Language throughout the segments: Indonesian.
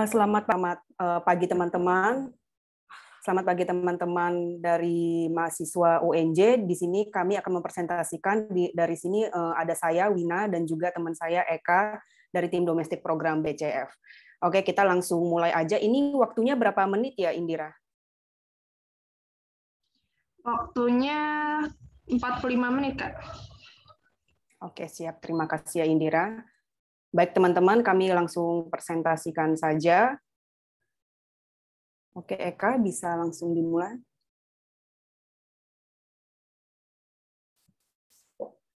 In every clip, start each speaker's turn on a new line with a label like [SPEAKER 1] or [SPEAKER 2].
[SPEAKER 1] Selamat pagi teman-teman. Selamat pagi teman-teman dari mahasiswa UNJ. Di sini kami akan mempresentasikan dari sini ada saya Wina dan juga teman saya Eka dari tim domestik program BCF. Oke, kita langsung mulai aja. Ini waktunya berapa menit ya, Indira?
[SPEAKER 2] Waktunya 45 menit, Kak.
[SPEAKER 1] Oke, siap. Terima kasih ya, Indira. Baik, teman-teman, kami langsung presentasikan saja. Oke, Eka, bisa langsung dimulai.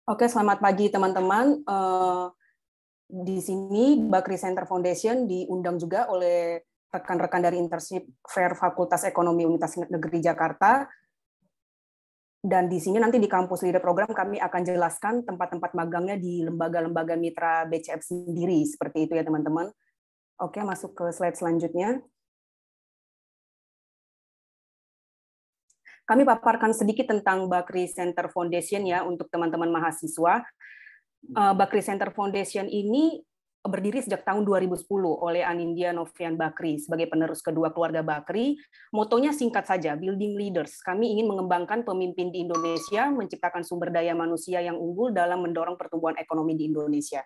[SPEAKER 1] Oke, selamat pagi, teman-teman. Di sini Bakri Center Foundation diundang juga oleh rekan-rekan dari Internship Fair Fakultas Ekonomi Universitas Negeri Jakarta. Dan di sini nanti di kampus leader program kami akan jelaskan tempat-tempat magangnya di lembaga-lembaga mitra BCF sendiri. Seperti itu ya teman-teman. Oke, masuk ke slide selanjutnya. Kami paparkan sedikit tentang Bakri Center Foundation ya untuk teman-teman mahasiswa. Bakri Center Foundation ini berdiri sejak tahun 2010 oleh Anindya Novian Bakri sebagai penerus kedua keluarga Bakri. Motonya singkat saja, Building Leaders. Kami ingin mengembangkan pemimpin di Indonesia, menciptakan sumber daya manusia yang unggul dalam mendorong pertumbuhan ekonomi di Indonesia.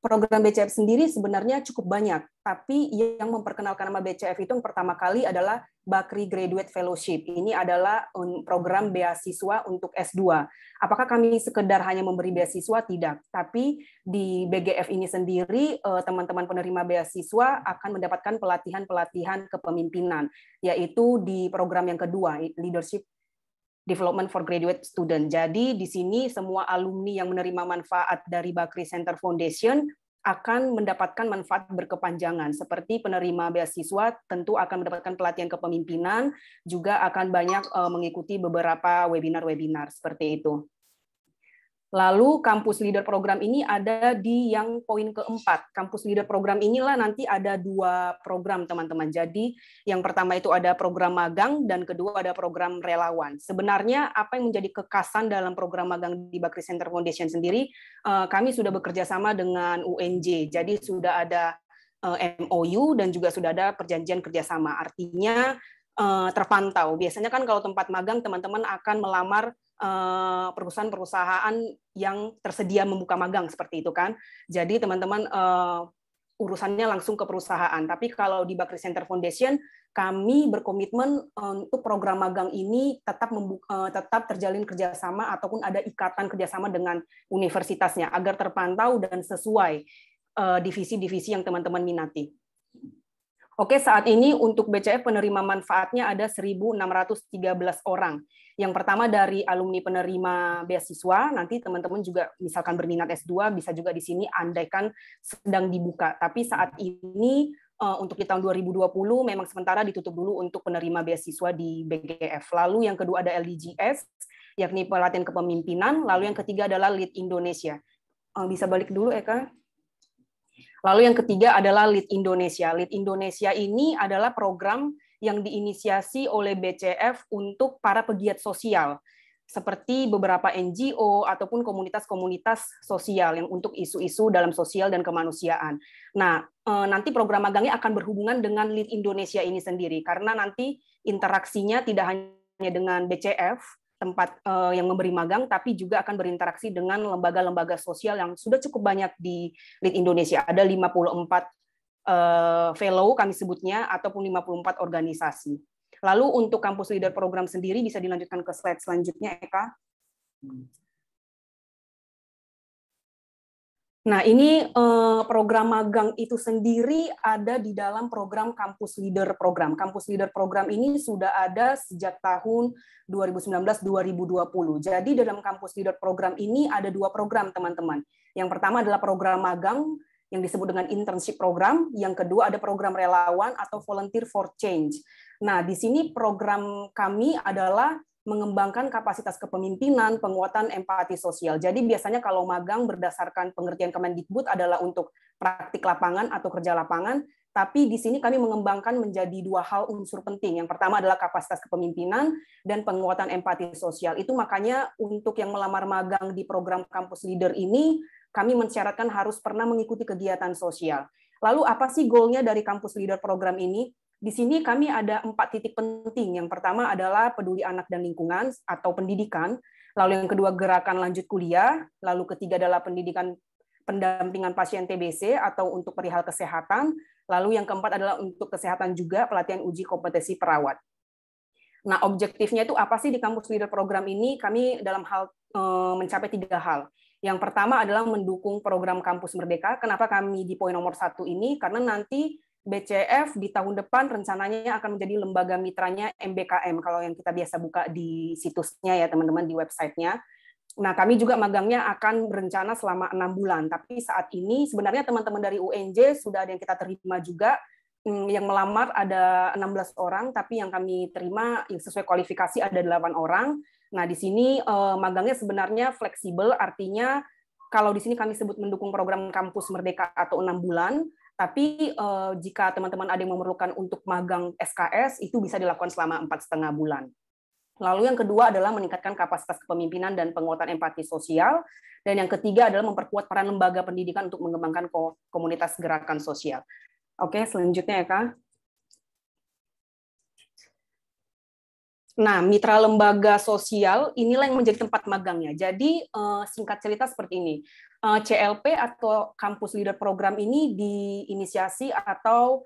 [SPEAKER 1] Program BCF sendiri sebenarnya cukup banyak, tapi yang memperkenalkan nama BCF itu yang pertama kali adalah Bakri Graduate Fellowship. Ini adalah program beasiswa untuk S2. Apakah kami sekedar hanya memberi beasiswa? Tidak. Tapi di BGF ini sendiri, teman-teman penerima beasiswa akan mendapatkan pelatihan-pelatihan kepemimpinan, yaitu di program yang kedua, Leadership Development for Graduate Student. Jadi di sini semua alumni yang menerima manfaat dari Bakri Center Foundation akan mendapatkan manfaat berkepanjangan. Seperti penerima beasiswa tentu akan mendapatkan pelatihan kepemimpinan, juga akan banyak mengikuti beberapa webinar-webinar seperti itu. Lalu kampus leader program ini ada di yang poin keempat. Kampus leader program inilah nanti ada dua program teman-teman. Jadi yang pertama itu ada program magang dan kedua ada program relawan. Sebenarnya apa yang menjadi kekasan dalam program magang di Bakri Center Foundation sendiri, kami sudah bekerja sama dengan UNJ. Jadi sudah ada MOU dan juga sudah ada perjanjian kerjasama. Artinya terpantau. Biasanya kan kalau tempat magang teman-teman akan melamar perusahaan-perusahaan yang tersedia membuka magang seperti itu kan. Jadi teman-teman urusannya langsung ke perusahaan. Tapi kalau di Bakri Center Foundation kami berkomitmen untuk program magang ini tetap terjalin kerjasama ataupun ada ikatan kerjasama dengan universitasnya agar terpantau dan sesuai divisi-divisi yang teman-teman minati. Oke, saat ini untuk BCF penerima manfaatnya ada 1.613 orang. Yang pertama dari alumni penerima beasiswa, nanti teman-teman juga misalkan berminat S2, bisa juga di sini andaikan sedang dibuka. Tapi saat ini untuk di tahun 2020 memang sementara ditutup dulu untuk penerima beasiswa di BGF. Lalu yang kedua ada LDGS, yakni pelatihan kepemimpinan. Lalu yang ketiga adalah Lead Indonesia. Bisa balik dulu, Eka. Lalu yang ketiga adalah Lead Indonesia. Lead Indonesia ini adalah program yang diinisiasi oleh BCF untuk para pegiat sosial, seperti beberapa NGO ataupun komunitas-komunitas sosial yang untuk isu-isu dalam sosial dan kemanusiaan. Nah, nanti program magangnya akan berhubungan dengan Lead Indonesia ini sendiri, karena nanti interaksinya tidak hanya dengan BCF, tempat yang memberi magang, tapi juga akan berinteraksi dengan lembaga-lembaga sosial yang sudah cukup banyak di Lead Indonesia. Ada 54 fellow kami sebutnya, ataupun 54 organisasi. Lalu untuk kampus leader program sendiri bisa dilanjutkan ke slide selanjutnya, Eka. Nah, ini program magang itu sendiri ada di dalam program Kampus Leader Program. Kampus Leader Program ini sudah ada sejak tahun 2019-2020. Jadi dalam Kampus Leader Program ini ada dua program, teman-teman. Yang pertama adalah program magang yang disebut dengan internship program. Yang kedua ada program relawan atau volunteer for change. Nah, di sini program kami adalah mengembangkan kapasitas kepemimpinan, penguatan empati sosial. Jadi biasanya kalau magang berdasarkan pengertian Kemendikbud adalah untuk praktik lapangan atau kerja lapangan, tapi di sini kami mengembangkan menjadi dua hal unsur penting. Yang pertama adalah kapasitas kepemimpinan dan penguatan empati sosial. Itu makanya untuk yang melamar magang di program Kampus Leader ini, kami mensyaratkan harus pernah mengikuti kegiatan sosial. Lalu apa sih goalnya dari Campus Leader Program ini? Di sini kami ada 4 titik penting. Yang pertama adalah peduli anak dan lingkungan atau pendidikan. Lalu yang kedua gerakan lanjut kuliah. Lalu ketiga adalah pendidikan pendampingan pasien TBC atau untuk perihal kesehatan. Lalu yang keempat adalah untuk kesehatan juga pelatihan uji kompetensi perawat. Nah, objektifnya itu apa sih di Campus Leader Program ini? Kami dalam hal mencapai 3 hal. Yang pertama adalah mendukung program Kampus Merdeka. Kenapa kami di poin nomor 1 ini? Karena nanti BCF di tahun depan rencananya akan menjadi lembaga mitranya MBKM, kalau yang kita biasa buka di situsnya ya teman-teman, di websitenya. Nah, kami juga magangnya akan berencana selama 6 bulan. Tapi saat ini sebenarnya teman-teman dari UNJ sudah ada yang kita terima juga. Yang melamar ada 16 orang, tapi yang kami terima yang sesuai kualifikasi ada 8 orang. Nah, di sini magangnya sebenarnya fleksibel, artinya kalau di sini kami sebut mendukung program Kampus Merdeka atau 6 bulan, tapi jika teman-teman ada yang memerlukan untuk magang SKS, itu bisa dilakukan selama 4,5 bulan. Lalu yang kedua adalah meningkatkan kapasitas kepemimpinan dan penguatan empati sosial. Dan yang ketiga adalah memperkuat peran lembaga pendidikan untuk mengembangkan komunitas gerakan sosial. Oke, selanjutnya ya, Kak. Nah, mitra lembaga sosial inilah yang menjadi tempat magangnya. Jadi, singkat cerita seperti ini. CLP atau Campus Leader Program ini diinisiasi atau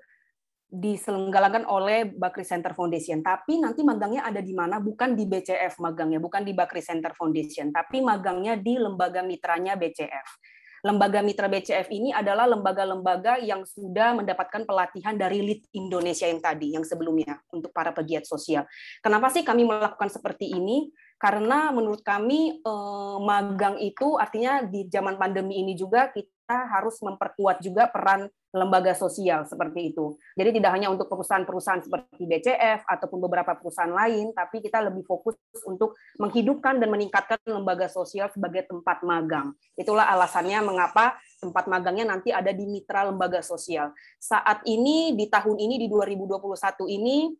[SPEAKER 1] diselenggarakan oleh Bakri Center Foundation. Tapi nanti magangnya ada di mana? Bukan di BCF magangnya, bukan di Bakri Center Foundation, tapi magangnya di lembaga mitranya BCF. Lembaga mitra BCF ini adalah lembaga-lembaga yang sudah mendapatkan pelatihan dari LEAD Indonesia yang tadi, yang sebelumnya, untuk para pegiat sosial. Kenapa sih kami melakukan seperti ini? Karena menurut kami magang itu artinya di zaman pandemi ini juga kita harus memperkuat juga peran lembaga sosial seperti itu. Jadi tidak hanya untuk perusahaan-perusahaan seperti BCF ataupun beberapa perusahaan lain, tapi kita lebih fokus untuk menghidupkan dan meningkatkan lembaga sosial sebagai tempat magang. Itulah alasannya mengapa tempat magangnya nanti ada di mitra lembaga sosial. Saat ini, di tahun ini, di 2021 ini,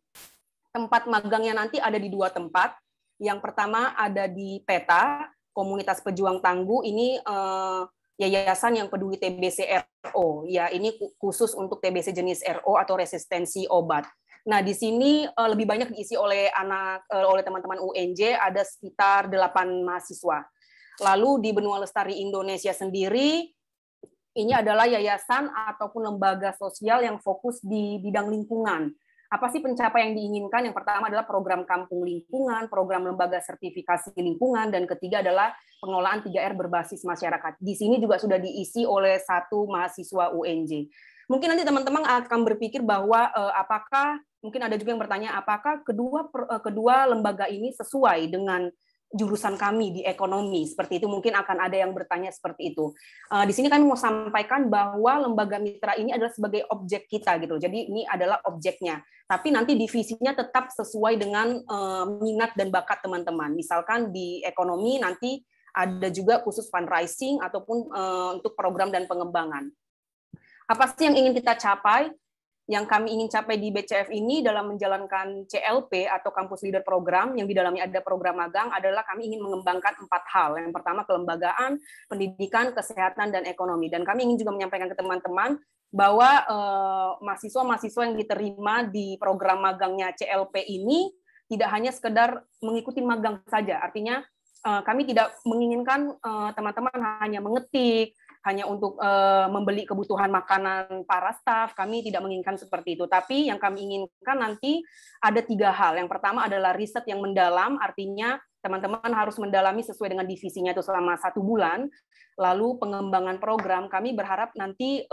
[SPEAKER 1] tempat magangnya nanti ada di 2 tempat. Yang pertama ada di PETA, Komunitas Pejuang Tangguh, ini yayasan yang peduli TBC RO. Ya, ini khusus untuk TBC jenis RO atau resistensi obat. Nah, di sini lebih banyak diisi oleh teman-teman UNJ, ada sekitar 8 mahasiswa. Lalu di Benua Lestari Indonesia sendiri, ini adalah yayasan ataupun lembaga sosial yang fokus di bidang lingkungan. Apa sih pencapaian yang diinginkan? Yang pertama adalah program kampung lingkungan, program lembaga sertifikasi lingkungan, dan ketiga adalah pengelolaan 3R berbasis masyarakat. Di sini juga sudah diisi oleh 1 mahasiswa UNJ. Mungkin nanti teman-teman akan berpikir bahwa apakah, mungkin ada juga yang bertanya, apakah kedua lembaga ini sesuai dengan jurusan kami di ekonomi, seperti itu. Mungkin akan ada yang bertanya seperti itu. Di sini kami mau sampaikan bahwa lembaga mitra ini adalah sebagai objek kita gitu. Jadi ini adalah objeknya. Tapi nanti divisinya tetap sesuai dengan minat dan bakat teman-teman. Misalkan di ekonomi nanti ada juga khusus fundraising ataupun untuk program dan pengembangan. Apa sih yang ingin kita capai? Yang kami ingin capai di BCF ini dalam menjalankan CLP atau Campus Leader Program, yang di dalamnya ada program magang, adalah kami ingin mengembangkan 4 hal. Yang pertama kelembagaan, pendidikan, kesehatan, dan ekonomi. Dan kami ingin juga menyampaikan ke teman-teman bahwa mahasiswa-mahasiswa yang diterima di program magangnya CLP ini tidak hanya sekedar mengikuti magang saja. Artinya kami tidak menginginkan teman-teman hanya mengetik, hanya untuk membeli kebutuhan makanan para staf. Kami tidak menginginkan seperti itu. Tapi yang kami inginkan nanti ada 3 hal. Yang pertama adalah riset yang mendalam, artinya teman-teman harus mendalami sesuai dengan divisinya itu selama 1 bulan. Lalu pengembangan program, kami berharap nanti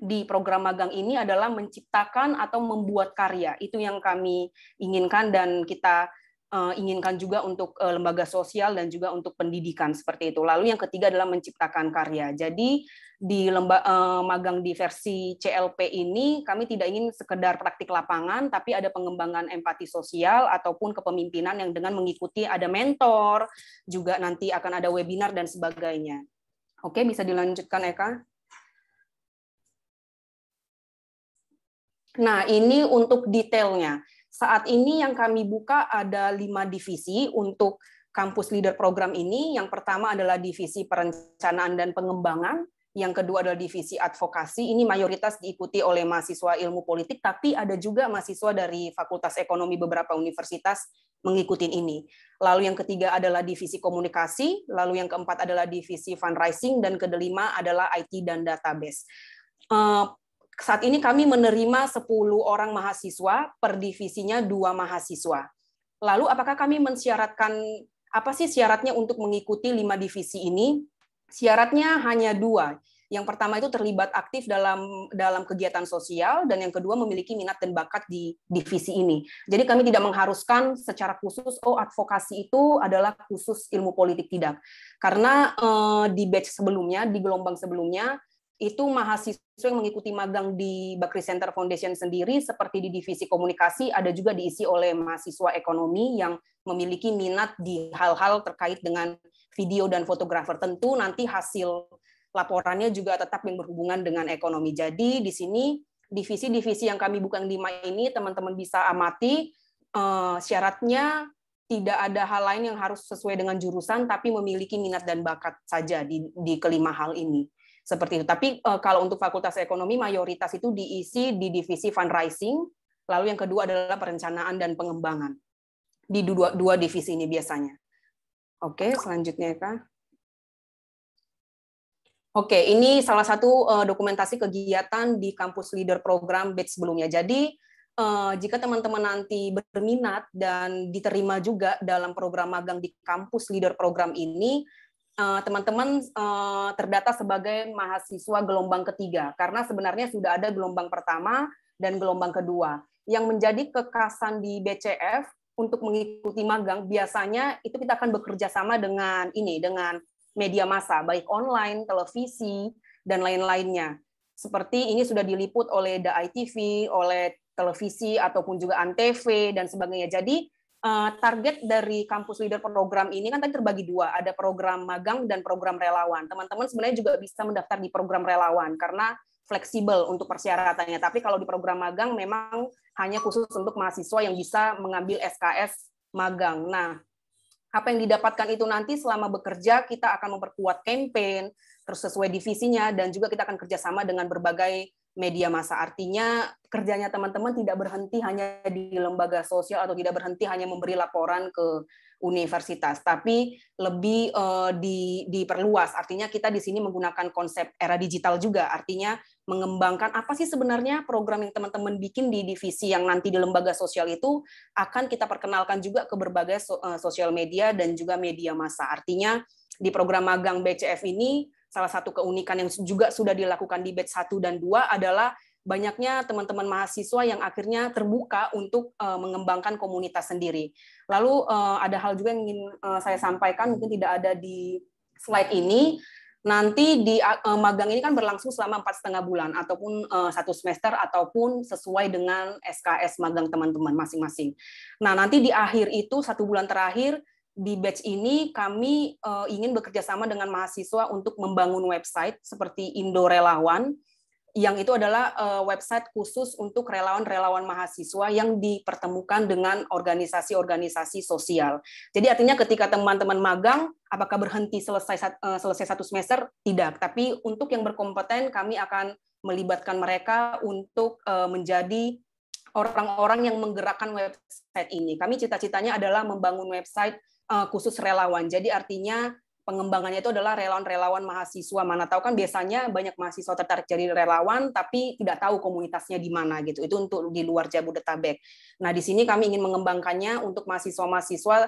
[SPEAKER 1] di program magang ini adalah menciptakan atau membuat karya. Itu yang kami inginkan dan kita inginkan juga untuk lembaga sosial dan juga untuk pendidikan seperti itu. Lalu yang ketiga adalah menciptakan karya. Jadi di magang di versi CLP ini kami tidak ingin sekedar praktik lapangan, tapi ada pengembangan empati sosial ataupun kepemimpinan yang dengan mengikuti ada mentor, juga nanti akan ada webinar dan sebagainya. Oke, bisa dilanjutkan Eka. Nah, ini untuk detailnya. Saat ini yang kami buka ada 5 divisi untuk Campus Leader Program ini. Yang pertama adalah divisi perencanaan dan pengembangan, Yang kedua adalah divisi advokasi, ini mayoritas diikuti oleh mahasiswa ilmu politik, tapi ada juga mahasiswa dari Fakultas Ekonomi beberapa universitas mengikuti ini. Lalu yang ketiga adalah divisi komunikasi, lalu yang keempat adalah divisi fundraising, dan kelima adalah IT dan database. Saat ini kami menerima 10 orang mahasiswa, per divisinya 2 mahasiswa. Lalu apakah kami mensyaratkan, apa sih syaratnya untuk mengikuti 5 divisi ini? Syaratnya hanya 2. Yang pertama itu terlibat aktif dalam kegiatan sosial, dan yang kedua memiliki minat dan bakat di divisi ini. Jadi kami tidak mengharuskan secara khusus, advokasi itu adalah khusus ilmu politik, tidak. Karena di batch sebelumnya, di gelombang sebelumnya, itu mahasiswa yang mengikuti magang di Bakri Center Foundation sendiri, seperti di divisi komunikasi, ada juga diisi oleh mahasiswa ekonomi yang memiliki minat di hal-hal terkait dengan video dan fotografer. Tentu nanti hasil laporannya juga tetap yang berhubungan dengan ekonomi. Jadi di sini divisi-divisi yang kami buka 5 ini teman-teman bisa amati, syaratnya tidak ada hal lain yang harus sesuai dengan jurusan, tapi memiliki minat dan bakat saja di kelima hal ini. Seperti itu. Tapi kalau untuk Fakultas Ekonomi mayoritas itu diisi di divisi fundraising, lalu yang kedua adalah perencanaan dan pengembangan. Di dua divisi ini biasanya. Oke, selanjutnya Kak. Oke, ini salah satu dokumentasi kegiatan di Kampus Leader Program batch sebelumnya. Jadi, jika teman-teman nanti berminat dan diterima juga dalam program magang di Kampus Leader Program ini, teman-teman terdata sebagai mahasiswa gelombang ketiga, karena sebenarnya sudah ada gelombang pertama dan gelombang kedua. Yang menjadi kekhasan di BCF untuk mengikuti magang, biasanya itu kita akan bekerja sama dengan media massa, baik online, televisi, dan lain-lainnya. Seperti ini sudah diliput oleh DAI TV, oleh televisi, ataupun juga Antv, dan sebagainya. Jadi, target dari Kampus Leader Program ini kan tadi terbagi 2, ada program magang dan program relawan. Teman-teman sebenarnya juga bisa mendaftar di program relawan, karena fleksibel untuk persyaratannya. Tapi kalau di program magang memang hanya khusus untuk mahasiswa yang bisa mengambil SKS magang. Nah, apa yang didapatkan itu nanti selama bekerja, kita akan memperkuat campaign, terus sesuai divisinya, dan juga kita akan kerjasama dengan berbagai media massa. Artinya kerjanya teman-teman tidak berhenti hanya di lembaga sosial atau tidak berhenti hanya memberi laporan ke universitas, tapi lebih diperluas. Artinya kita di sini menggunakan konsep era digital juga, artinya mengembangkan apa sih sebenarnya program yang teman-teman bikin di divisi yang nanti di lembaga sosial itu akan kita perkenalkan juga ke berbagai sosial media dan juga media massa. Artinya di program magang BCF ini salah satu keunikan yang juga sudah dilakukan di batch 1 dan 2 adalah banyaknya teman-teman mahasiswa yang akhirnya terbuka untuk mengembangkan komunitas sendiri. Lalu ada hal juga yang ingin saya sampaikan, mungkin tidak ada di slide ini. Nanti di magang ini kan berlangsung selama 4,5 bulan, ataupun 1 semester, ataupun sesuai dengan SKS magang teman-teman masing-masing. Nah, nanti di akhir itu 1 bulan terakhir, di batch ini kami ingin bekerja sama dengan mahasiswa untuk membangun website seperti Indo Relawan, yang itu adalah website khusus untuk relawan-relawan mahasiswa yang dipertemukan dengan organisasi-organisasi sosial. Jadi artinya ketika teman-teman magang, apakah berhenti selesai 1 semester? Tidak. Tapi untuk yang berkompeten, kami akan melibatkan mereka untuk menjadi orang-orang yang menggerakkan website ini. Kami cita-citanya adalah membangun website khusus relawan. Jadi artinya pengembangannya itu adalah relawan-relawan mahasiswa. Mana tahu kan biasanya banyak mahasiswa tertarik jadi relawan, tapi tidak tahu komunitasnya di mana gitu. Itu untuk di luar Jabodetabek. Nah, di sini kami ingin mengembangkannya untuk mahasiswa-mahasiswa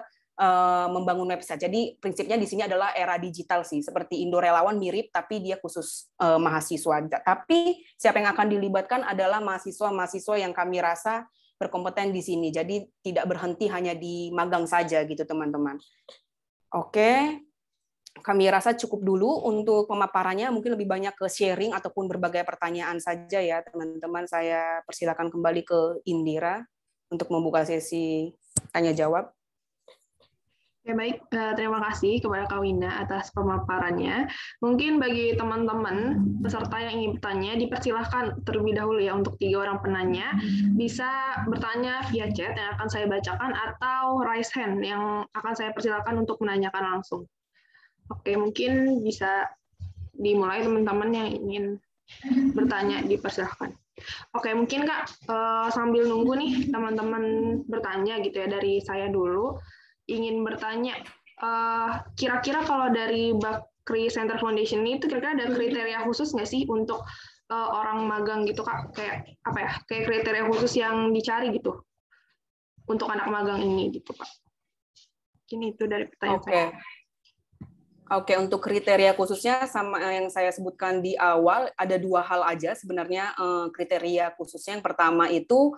[SPEAKER 1] membangun website. Jadi prinsipnya di sini adalah era digital sih, seperti Indo Relawan mirip, tapi dia khusus mahasiswa. Tapi siapa yang akan dilibatkan adalah mahasiswa-mahasiswa yang kami rasa berkompeten di sini. Jadi tidak berhenti hanya di magang saja gitu, teman-teman. Oke. Kami rasa cukup dulu untuk pemaparannya, mungkin lebih banyak ke sharing ataupun berbagai pertanyaan saja ya teman-teman. Saya persilakan kembali ke Indira untuk membuka sesi tanya-jawab.
[SPEAKER 2] Ya baik, terima kasih kepada Kak Wina atas pemaparannya. Mungkin bagi teman-teman peserta yang ingin bertanya, dipersilahkan terlebih dahulu ya untuk 3 orang penanya, bisa bertanya via chat yang akan saya bacakan atau raise hand yang akan saya persilakan untuk menanyakan langsung. Oke, mungkin bisa dimulai teman-teman yang ingin bertanya dipersilahkan. Oke, mungkin Kak sambil nunggu nih teman-teman bertanya gitu ya, dari saya dulu ingin bertanya, kira-kira kalau dari Bakri Center Foundation itu kira-kira ada kriteria khusus nggak sih untuk orang magang gitu Kak? Kayak apa ya? Kayak kriteria khusus yang dicari gitu untuk anak magang ini gitu Kak. Ini itu dari pertanyaan saya.
[SPEAKER 1] Oke, untuk kriteria khususnya sama yang saya sebutkan di awal, ada dua hal aja sebenarnya kriteria khususnya. Yang pertama itu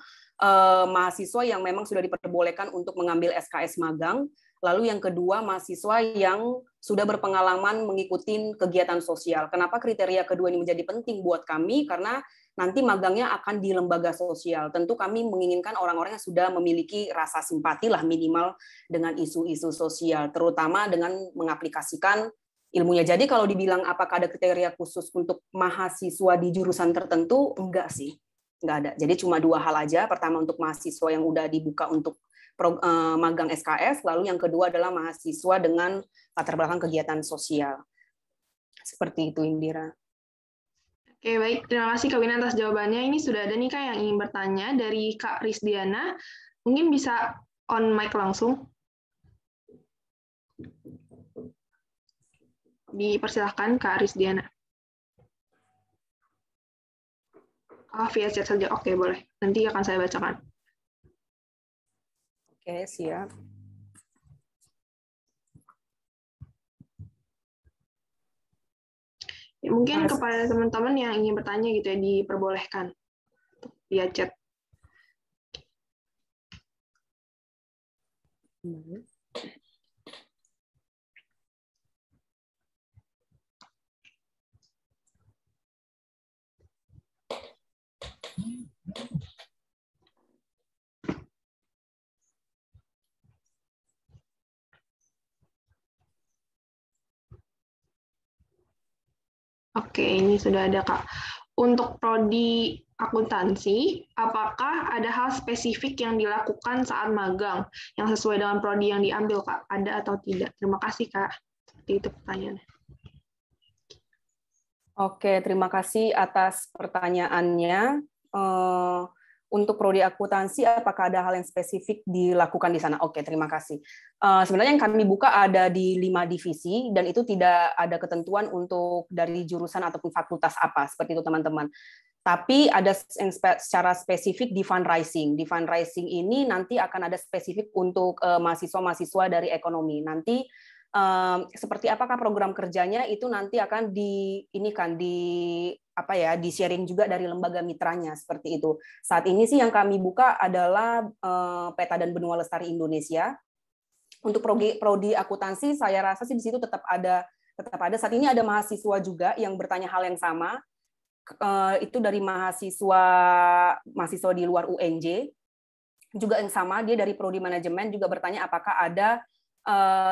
[SPEAKER 1] mahasiswa yang memang sudah diperbolehkan untuk mengambil SKS magang. Lalu yang kedua, mahasiswa yang sudah berpengalaman mengikuti kegiatan sosial. Kenapa kriteria kedua ini menjadi penting buat kami? Karena nanti magangnya akan di lembaga sosial. Tentu kami menginginkan orang-orang yang sudah memiliki rasa simpati lah minimal dengan isu-isu sosial, terutama dengan mengaplikasikan ilmunya. Jadi kalau dibilang apakah ada kriteria khusus untuk mahasiswa di jurusan tertentu, enggak sih. Enggak ada. Jadi cuma dua hal aja. Pertama untuk mahasiswa yang udah dibuka untuk magang SKS, lalu yang kedua adalah mahasiswa dengan latar belakang kegiatan sosial. Seperti itu, Indira.
[SPEAKER 2] Oke, baik. Terima kasih Kak Wina atas jawabannya. Ini sudah ada nih Kak yang ingin bertanya dari Kak Risdiana. Mungkin bisa on mic langsung. Dipersilahkan Kak Risdiana. Via chat saja. Oke, boleh. Nanti akan saya bacakan.
[SPEAKER 1] Oke, siap.
[SPEAKER 2] Ya, mungkin kepada teman-teman yang ingin bertanya gitu ya, diperbolehkan via chat. Oke, ini sudah ada Kak. Untuk prodi akuntansi, apakah ada hal spesifik yang dilakukan saat magang yang sesuai dengan prodi yang diambil Kak? Ada atau tidak? Terima kasih Kak. Seperti itu pertanyaannya.
[SPEAKER 1] Oke, terima kasih atas pertanyaannya. Untuk prodi akuntansi, apakah ada hal yang spesifik dilakukan di sana? Oke, terima kasih. Sebenarnya yang kami buka ada di 5 divisi, dan itu tidak ada ketentuan untuk dari jurusan ataupun fakultas apa, seperti itu teman-teman. Tapi ada yang secara spesifik di fundraising. Di fundraising ini nanti akan ada spesifik untuk mahasiswa-mahasiswa dari ekonomi. Nanti seperti apakah program kerjanya itu nanti akan di sharing juga dari lembaga mitranya seperti itu. Saat ini sih yang kami buka adalah Peta dan Benua Lestari Indonesia. Untuk prodi akuntansi saya rasa sih di situ tetap ada. Saat ini ada mahasiswa juga yang bertanya hal yang sama. Itu dari mahasiswa di luar UNJ juga yang sama, dia dari prodi manajemen juga bertanya apakah ada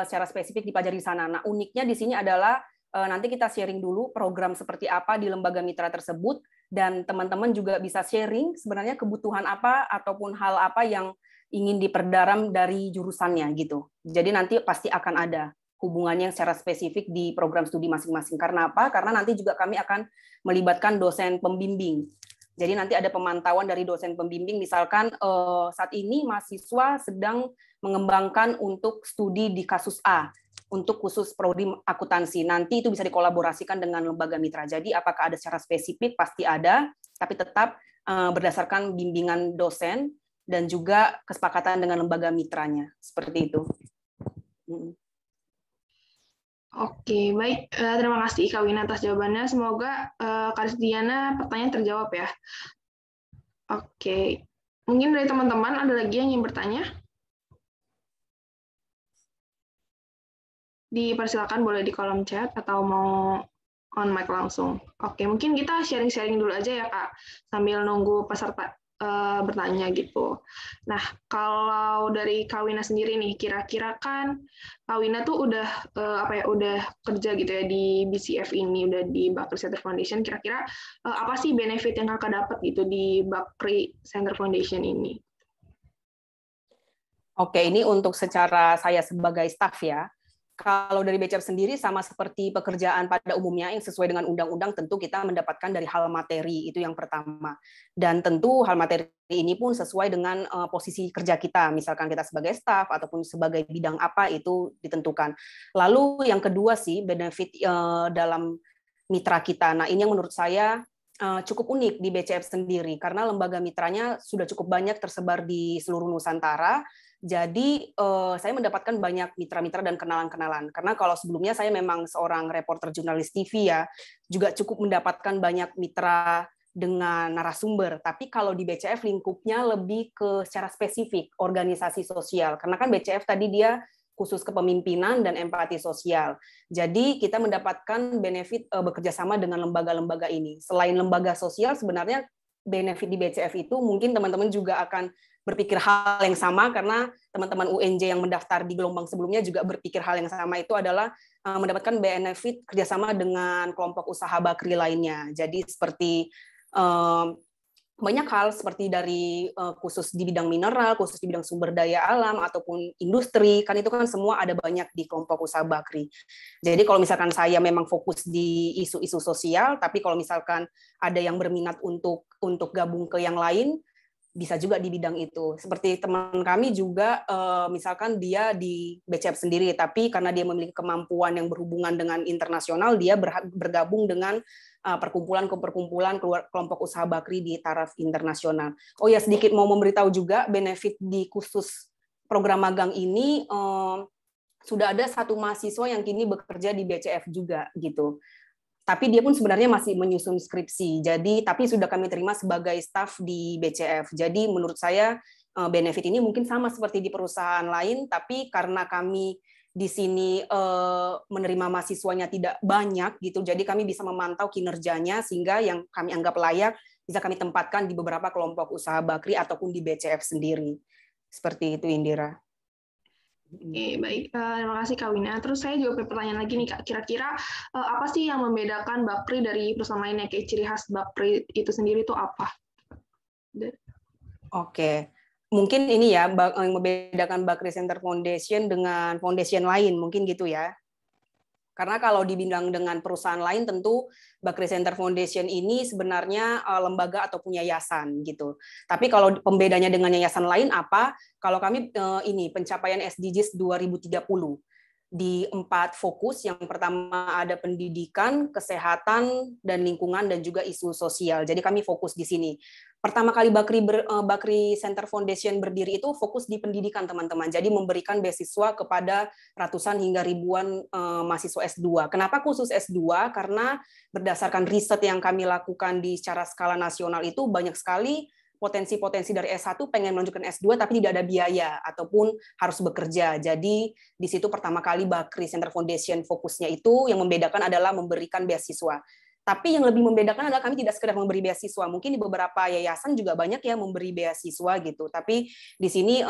[SPEAKER 1] secara spesifik dipelajari di sana. Nah, uniknya di sini adalah nanti kita sharing dulu program seperti apa di lembaga mitra tersebut, dan teman-teman juga bisa sharing sebenarnya kebutuhan apa ataupun hal apa yang ingin diperdalam dari jurusannya gitu. Jadi nanti pasti akan ada hubungannya secara spesifik di program studi masing-masing. Karena apa? Karena nanti juga kami akan melibatkan dosen pembimbing. Jadi nanti ada pemantauan dari dosen pembimbing, misalkan saat ini mahasiswa sedang mengembangkan untuk studi di kasus A, untuk khusus prodi akuntansi. Nanti itu bisa dikolaborasikan dengan lembaga mitra. Jadi apakah ada secara spesifik? Pasti ada, tapi tetap berdasarkan bimbingan dosen dan juga kesepakatan dengan lembaga mitranya. Seperti itu.
[SPEAKER 2] Oke, baik. Terima kasih Kak Wina atas jawabannya. Semoga Kak Risdiana pertanyaan terjawab ya. Oke, mungkin dari teman-teman ada lagi yang ingin bertanya? Dipersilakan boleh di kolom chat atau mau on mic langsung. Oke, mungkin kita sharing-sharing dulu aja ya Kak, sambil nunggu peserta bertanya gitu. Nah, kalau dari Kak Wina sendiri nih, kira-kira kan Kak Wina tuh udah udah kerja gitu ya di BCF ini, udah di Bakri Center Foundation. Kira-kira apa sih benefit yang Kakak dapat gitu di Bakri Center Foundation ini?
[SPEAKER 1] Oke, ini untuk secara saya sebagai staff ya. kalau dari BCF sendiri sama seperti pekerjaan pada umumnya yang sesuai dengan undang-undang, tentu kita mendapatkan dari hal materi, itu yang pertama. Dan tentu hal materi ini pun sesuai dengan posisi kerja kita, misalkan kita sebagai staf ataupun sebagai bidang apa itu ditentukan. Lalu yang kedua sih benefit dalam mitra kita. Nah, ini yang menurut saya cukup unik di BCF sendiri karena lembaga mitranya sudah cukup banyak tersebar di seluruh Nusantara. Jadi saya mendapatkan banyak mitra-mitra dan kenalan-kenalan. Karena kalau sebelumnya saya memang seorang reporter jurnalis TV ya, juga cukup mendapatkan banyak mitra dengan narasumber. Tapi kalau di BCF lingkupnya lebih ke secara spesifik organisasi sosial. Karena kan BCF tadi dia khusus kepemimpinan dan empati sosial. Jadi kita mendapatkan benefit bekerja sama dengan lembaga-lembaga ini. Selain lembaga sosial, sebenarnya benefit di BCF itu mungkin teman-teman juga akan berpikir hal yang sama karena teman-teman UNJ yang mendaftar di gelombang sebelumnya juga berpikir hal yang sama, itu adalah mendapatkan benefit kerjasama dengan kelompok usaha Bakri lainnya. Jadi seperti banyak hal seperti dari khusus di bidang mineral, khusus di bidang sumber daya alam, ataupun industri, kan itu kan semua ada banyak di kelompok usaha Bakri. Jadi kalau misalkan saya memang fokus di isu-isu sosial, tapi kalau misalkan ada yang berminat untuk gabung ke yang lain, bisa juga di bidang itu. Seperti teman kami juga, misalkan dia di BCF sendiri, tapi karena dia memiliki kemampuan yang berhubungan dengan internasional, dia bergabung dengan perkumpulan kelompok usaha Bakri di taraf internasional. Oh ya, sedikit mau memberitahu juga, benefit di khusus program magang ini, sudah ada satu mahasiswa yang kini bekerja di BCF juga, gitu. Tapi dia pun sebenarnya masih menyusun skripsi. Jadi tapi sudah kami terima sebagai staf di BCF. Jadi menurut saya benefit ini mungkin sama seperti di perusahaan lain, tapi karena kami di sini menerima mahasiswanya tidak banyak gitu. Jadi kami bisa memantau kinerjanya sehingga yang kami anggap layak bisa kami tempatkan di beberapa kelompok usaha Bakri ataupun di BCF sendiri. Seperti itu, Indira.
[SPEAKER 2] Oke, baik. Terima kasih Kak Wina. Terus saya juga punya pertanyaan lagi nih Kak. Kira-kira apa sih yang membedakan Bakri dari perusahaan lainnya? Kayak ciri khas Bakri itu sendiri itu apa?
[SPEAKER 1] Oke. Mungkin ini ya, yang membedakan Bakri Center Foundation dengan foundation lain, mungkin gitu ya. Karena kalau dibilang dengan perusahaan lain, tentu Bakri Center Foundation ini sebenarnya lembaga ataupun yayasan gitu. Tapi kalau pembedanya dengan yayasan lain apa? Kalau kami ini pencapaian SDGs 2030 di 4 fokus. Yang pertama ada pendidikan, kesehatan, dan lingkungan, dan juga isu sosial. Jadi kami fokus di sini. Pertama kali Bakri Center Foundation berdiri itu fokus di pendidikan, teman-teman. Jadi memberikan beasiswa kepada ratusan hingga ribuan mahasiswa S2. Kenapa khusus S2? Karena berdasarkan riset yang kami lakukan di secara skala nasional itu banyak sekali potensi-potensi dari S1 pengen melanjutkan S2 tapi tidak ada biaya ataupun harus bekerja. Jadi di situ pertama kali Bakri Center Foundation fokusnya itu yang membedakan adalah memberikan beasiswa. Tapi yang lebih membedakan adalah kami tidak sekedar memberi beasiswa. Mungkin di beberapa yayasan juga banyak ya memberi beasiswa gitu. Tapi di sini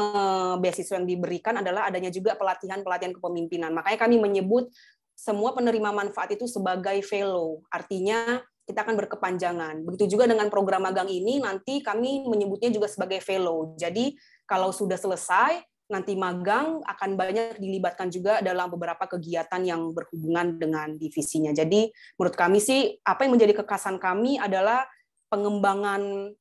[SPEAKER 1] beasiswa yang diberikan adalah adanya juga pelatihan-pelatihan kepemimpinan. Makanya kami menyebut semua penerima manfaat itu sebagai fellow. Artinya kita akan berkepanjangan. Begitu juga dengan program magang ini, nanti kami menyebutnya juga sebagai fellow. Jadi kalau sudah selesai, nanti magang akan banyak dilibatkan juga dalam beberapa kegiatan yang berhubungan dengan divisinya. Jadi menurut kami sih, apa yang menjadi kekhasan kami adalah pengembangan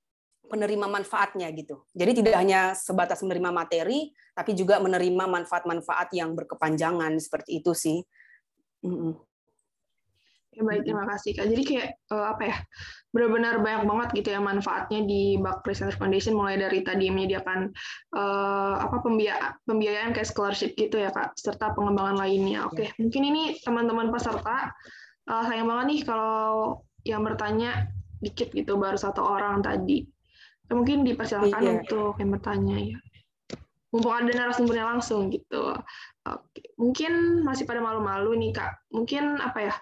[SPEAKER 1] penerima manfaatnya gitu. Jadi tidak hanya sebatas menerima materi, tapi juga menerima manfaat-manfaat yang berkepanjangan, seperti itu sih.
[SPEAKER 2] Ya, baik, terima kasih Kak. Jadi kayak apa ya, benar-benar banyak banget gitu ya manfaatnya di Bakri Center Foundation, mulai dari tadi menyediakan pembiayaan kayak scholarship gitu ya Kak, serta pengembangan lainnya. Oke, mungkin ini teman-teman peserta, sayang banget nih kalau yang bertanya dikit gitu, baru 1 orang tadi. Mungkin dipersilakan untuk yang bertanya ya. Mumpung ada narasumbernya langsung gitu. Oke, mungkin masih pada malu-malu nih Kak. Mungkin apa ya?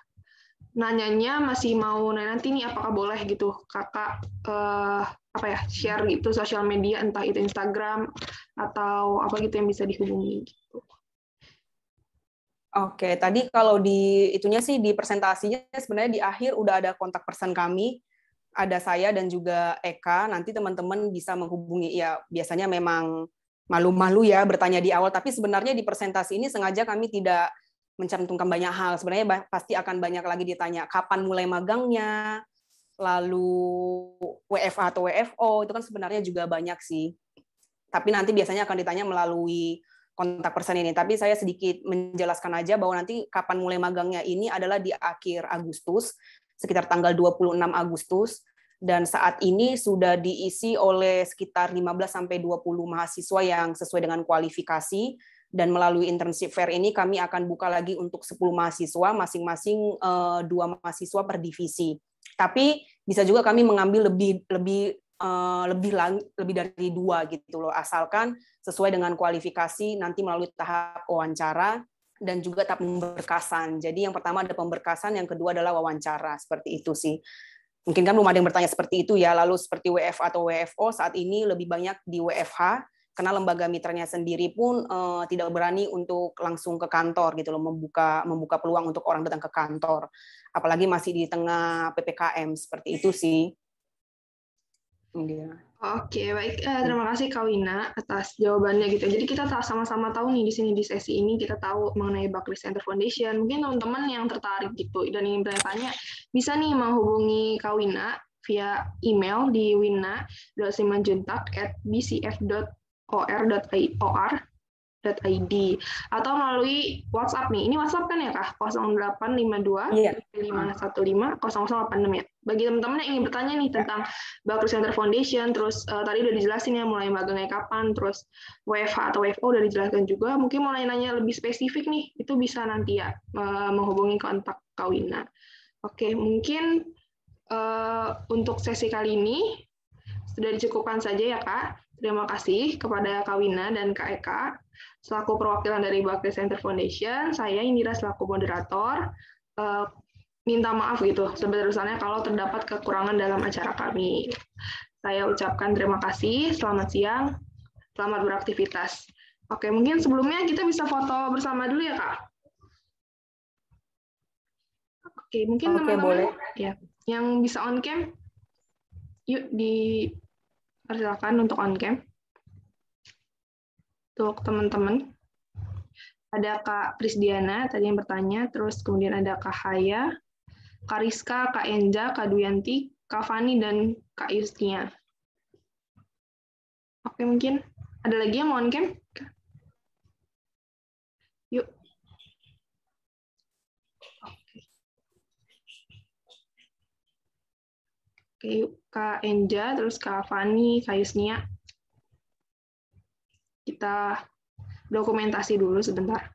[SPEAKER 2] Nanyanya masih mau nanti nih apakah boleh gitu Kakak share gitu sosial media, entah itu Instagram atau apa gitu yang bisa dihubungi gitu.
[SPEAKER 1] Oke, tadi kalau di itunya sih di presentasinya sebenarnya di akhir udah ada kontak person kami, ada saya dan juga Eka. Nanti teman-teman bisa menghubungi, ya biasanya memang malu-malu ya bertanya di awal, tapi sebenarnya di presentasi ini sengaja kami tidak mencantumkan banyak hal. Sebenarnya pasti akan banyak lagi ditanya kapan mulai magangnya, lalu WFA atau WFO, itu kan sebenarnya juga banyak sih. Tapi nanti biasanya akan ditanya melalui kontak person ini. Tapi saya sedikit menjelaskan aja bahwa nanti kapan mulai magangnya ini adalah di akhir Agustus, sekitar tanggal 26 Agustus, dan saat ini sudah diisi oleh sekitar 15-20 mahasiswa yang sesuai dengan kualifikasi. Dan melalui internship fair ini kami akan buka lagi untuk 10 mahasiswa, masing-masing 2 mahasiswa per divisi. Tapi bisa juga kami mengambil lebih dari 2 gitu loh, asalkan sesuai dengan kualifikasi nanti melalui tahap wawancara dan juga tahap pemberkasan. Jadi yang pertama ada pemberkasan, yang kedua adalah wawancara, seperti itu sih. Mungkin kan belum ada yang bertanya seperti itu ya. Lalu seperti WF atau WFO saat ini lebih banyak di WFH, karena lembaga mitranya sendiri pun tidak berani untuk langsung ke kantor gitu loh, membuka peluang untuk orang datang ke kantor, apalagi masih di tengah PPKM, seperti itu sih.
[SPEAKER 2] Oke, baik. Terima kasih Kak Wina atas jawabannya gitu. Jadi kita sama-sama tahu nih di sini di sesi ini kita tahu mengenai Bakri Center Foundation. Mungkin teman-teman yang tertarik gitu dan ingin bertanya bisa nih menghubungi Kak Wina via email di wina.simanjuntak@bcf.or.id atau melalui WhatsApp nih. Ini WhatsApp kan ya Kak? 0852 515 0086 ya. Bagi teman-teman yang ingin bertanya nih tentang Bakri Center Foundation, terus tadi udah dijelasin ya mulai magangnya kapan, terus WFH atau WFO udah dijelaskan juga. Mungkin mau nanya lebih spesifik nih, itu bisa nanti ya menghubungi kontak Kak Wina. Oke, mungkin untuk sesi kali ini sudah dicukupkan saja ya Kak. Terima kasih kepada Kak Wina dan Kak Eka selaku perwakilan dari Bakri Center Foundation. Saya Indira selaku moderator. Minta maaf gitu sebesar-besarnya kalau terdapat kekurangan dalam acara kami. Saya ucapkan terima kasih, selamat siang, selamat beraktivitas. Oke, mungkin sebelumnya kita bisa foto bersama dulu ya Kak. Oke, mungkin teman-teman ya, yang bisa on cam, yuk dipersilakan untuk on cam. Untuk teman-teman, ada Kak Prisdiana tadi yang bertanya, terus kemudian ada Kak Haya, Kak Rizka, Kak Enja, Kak Duyanti, Kak Fani, dan Kak Yusnia. Oke, mungkin ada lagi yang mau on cam? Yuk. Oke, yuk. Kak Enja, terus Kak Fani, Kak Yusnia. Kita dokumentasi dulu sebentar.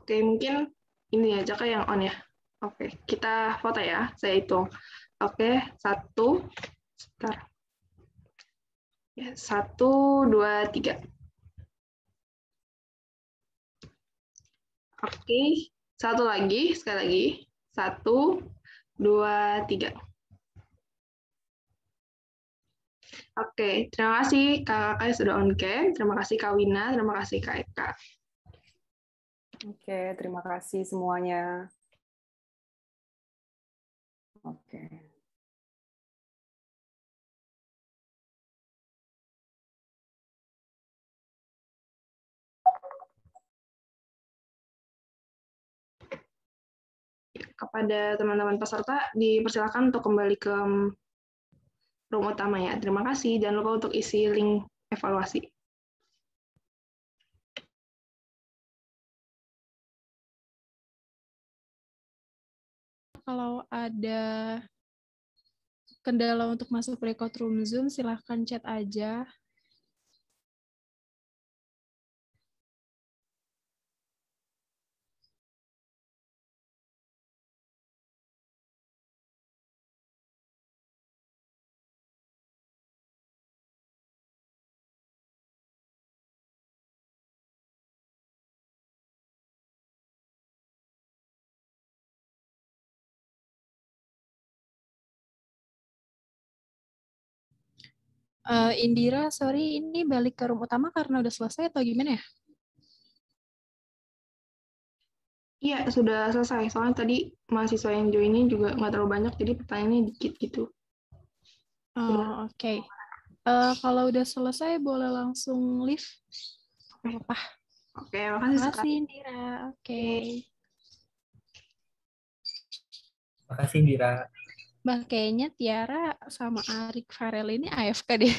[SPEAKER 2] Oke, mungkin ini aja Kak yang on ya. Oke, kita foto ya, saya hitung. Oke, 1, sebentar. Ya, 1, 2, 3. Oke, satu lagi, sekali lagi. 1, 2, 3. Oke, terima kasih Kakak yang sudah on cam. Terima kasih Kak Wina, terima kasih Kak Eka.
[SPEAKER 1] Oke, terima kasih semuanya. Oke.
[SPEAKER 2] Kepada teman-teman peserta, dipersilakan untuk kembali ke room utama ya. Terima kasih. Jangan lupa untuk isi link evaluasi.
[SPEAKER 3] Kalau ada kendala untuk masuk record room Zoom, silahkan chat aja. Indira, sorry, ini balik ke room utama karena udah selesai atau gimana ya?
[SPEAKER 2] Iya, sudah selesai. Soalnya tadi mahasiswa yang join ini juga nggak terlalu banyak, jadi pertanyaannya dikit gitu.
[SPEAKER 3] Oh, oke. Kalau udah selesai boleh langsung leave. Nggak apa-apa.
[SPEAKER 2] Oke, makasih sekali.
[SPEAKER 3] Makasih Indira. Oke.
[SPEAKER 4] Makasih Indira.
[SPEAKER 3] Kayaknya Tiara sama Arik Farel ini AFK deh.